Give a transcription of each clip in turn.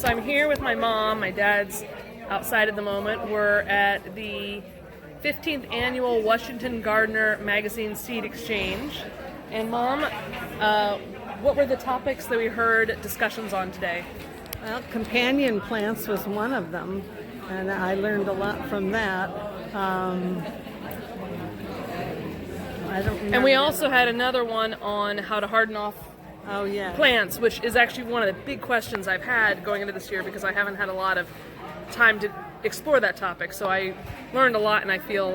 So I'm here with my mom. My dad's outside at the moment. We're at the 15th annual Washington Gardener Magazine Seed Exchange. And Mom, what were the topics that we heard discussions on today? Well, companion plants was one of them, and I learned a lot from that. I don't remember. And we also had another one on how to harden off plants, which is actually one of the big questions I've had going into this year because I haven't had a lot of time to explore that topic. So I learned a lot, and I feel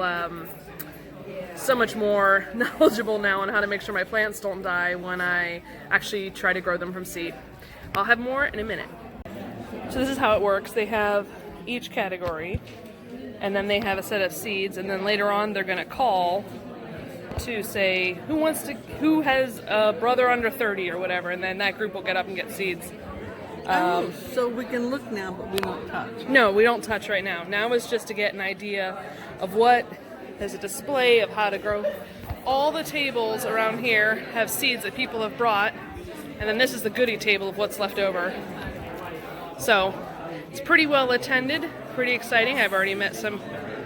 so much more knowledgeable now on how to make sure my plants don't die when I actually try to grow them from seed. I'll have more in a minute. So this is how it works. They have each category, and then they have a set of seeds, and then later on they're going to call to say who has a brother under 30 or whatever, and then that group will get up and get seeds. So we can look now, but we won't touch. No, we don't touch right now. Now is just to get an idea of what is a display of how to grow. All the tables around here have seeds that people have brought, and then this is the goodie table of what's left over. So it's pretty well attended, pretty exciting. I've already met some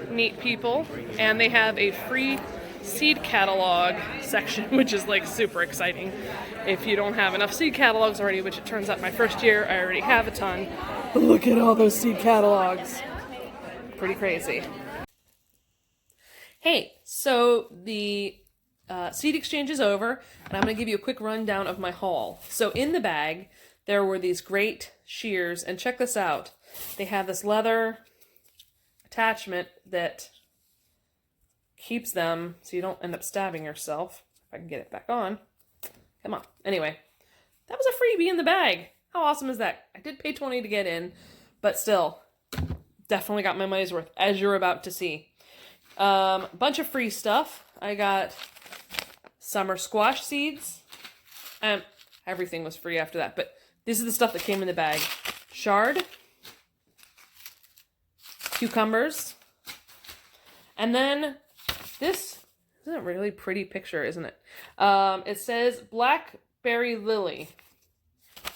neat people, and they have a free seed catalog section, which is like super exciting. If you don't have enough seed catalogs already, which it turns out my first year I already have a ton, but look at all those seed catalogs. Pretty crazy. Hey, so the seed exchange is over, and I'm going to give you a quick rundown of my haul. So in the bag, there were these great shears, and check this out. They have this leather attachment that keeps them so you don't end up stabbing yourself. If I can get it back on. Come on. Anyway, that was a freebie in the bag. How awesome is that? I did pay $20 to get in, but still, definitely got my money's worth, as you're about to see. Bunch of free stuff. I got summer squash seeds. Everything was free after that, but this is the stuff that came in the bag. Chard, cucumbers, and then this is a really pretty picture, isn't it? It says blackberry lily.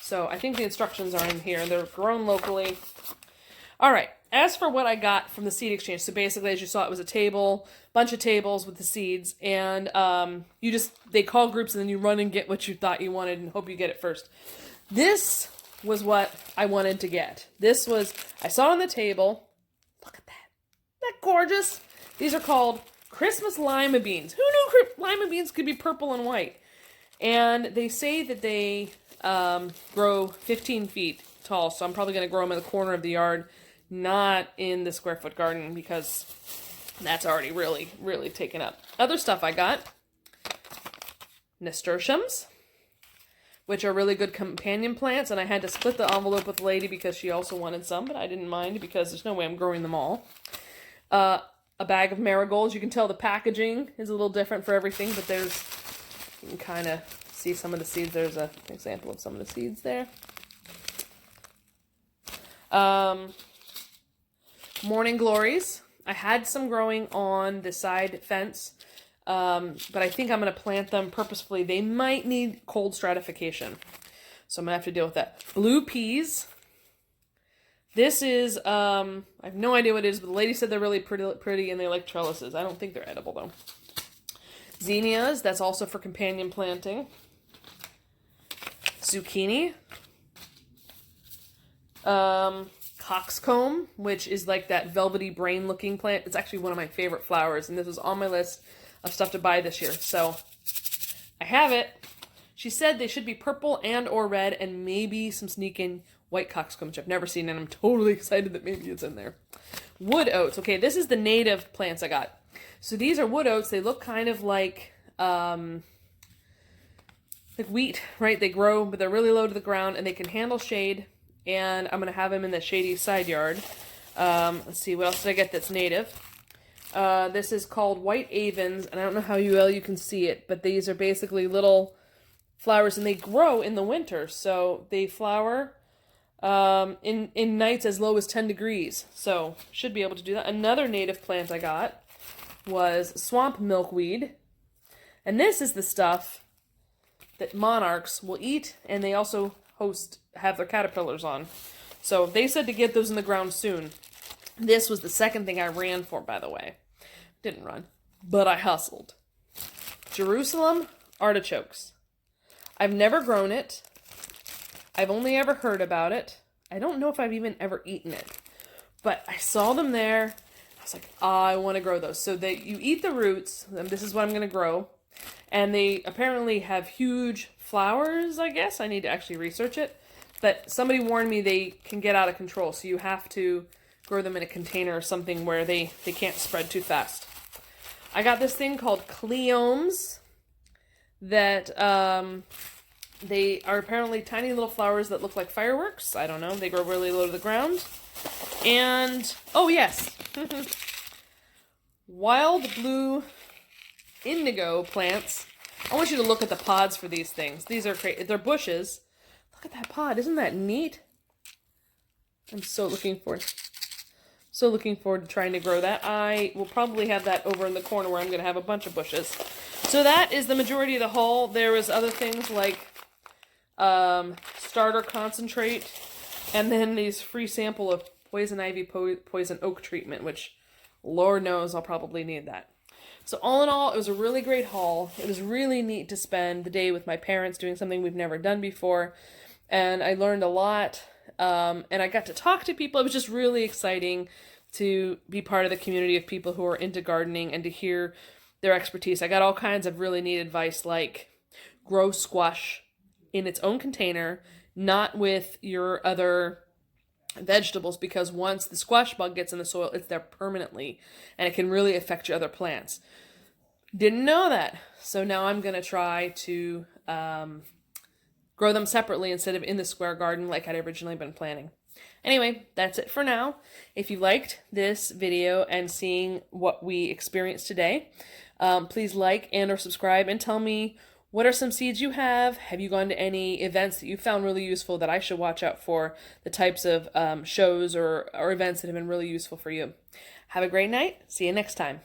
So I think the instructions are in here. They're grown locally. All right. As for what I got from the seed exchange, so basically, as you saw, it was a bunch of tables with the seeds, and they call groups, and then you run and get what you thought you wanted and hope you get it first. This was what I wanted to get. I saw on the table. Look at that. Isn't that gorgeous? These are called Christmas lima beans. Who knew lima beans could be purple and white? And they say that they grow 15 feet tall, so I'm probably going to grow them in the corner of the yard, not in the square foot garden, because that's already really, really taken up. Other stuff I got, nasturtiums, which are really good companion plants, and I had to split the envelope with the lady because she also wanted some, but I didn't mind because there's no way I'm growing them all. A bag of marigolds. You can tell the packaging is a little different for everything, but you can kind of see some of the seeds. There's an example of some of the seeds there. Morning glories. I had some growing on the side fence, but I think I'm going to plant them purposefully. They might need cold stratification, so I'm going to have to deal with that. Blue peas. This is, I have no idea what it is, but the lady said they're really pretty and they like trellises. I don't think they're edible, though. Zinnias, that's also for companion planting. Zucchini. Coxcomb, which is like that velvety brain-looking plant. It's actually one of my favorite flowers, and this was on my list of stuff to buy this year. So, I have it. She said they should be purple and or red, and maybe some sneaking white coxcomb, which I've never seen, and I'm totally excited that maybe it's in there. Wood oats. Okay, this is the native plants I got. So these are wood oats. They look kind of like wheat, right? They grow, but they're really low to the ground, and they can handle shade, and I'm going to have them in the shady side yard. Let's see, what else did I get that's native? This is called white avens, and I don't know how well you can see it, but these are basically little flowers, and they grow in the winter, so they flower in nights as low as 10 degrees, so should be able to do that. Another native plant I got was swamp milkweed, and this is the stuff that monarchs will eat, and they also have their caterpillars on. So they said to get those in the ground soon. This was the second thing I ran for, by the way. Didn't run, but I hustled. Jerusalem artichokes. I've never grown it. I've only ever heard about it. I don't know if I've even ever eaten it. But I saw them there. I was like, I want to grow those. So you eat the roots, and this is what I'm going to grow. And they apparently have huge flowers, I guess. I need to actually research it. But somebody warned me they can get out of control. So you have to grow them in a container or something where they can't spread too fast. I got this thing called cleomes that they are apparently tiny little flowers that look like fireworks. I don't know. They grow really low to the ground. And, oh yes, wild blue indigo plants. I want you to look at the pods for these things. These are great. They're bushes. Look at that pod. Isn't that neat? I'm so looking forward to trying to grow that. I will probably have that over in the corner where I'm going to have a bunch of bushes. So that is the majority of the haul. There was other things like starter concentrate, and then these free sample of poison ivy, poison oak treatment, which Lord knows I'll probably need that. So all in all, it was a really great haul. It was really neat to spend the day with my parents doing something we've never done before, and I learned a lot, and I got to talk to people. It was just really exciting to be part of the community of people who are into gardening and to hear their expertise. I got all kinds of really neat advice, like grow squash in its own container, not with your other vegetables, because once the squash bug gets in the soil, it's there permanently, and it can really affect your other plants. Didn't know that. So now I'm going to try to grow them separately instead of in the square garden like I'd originally been planning. Anyway, that's it for now. If you liked this video and seeing what we experienced today, please like and or subscribe and tell me, what are some seeds you have? Have you gone to any events that you found really useful that I should watch out for? The types of shows or events that have been really useful for you. Have a great night. See you next time.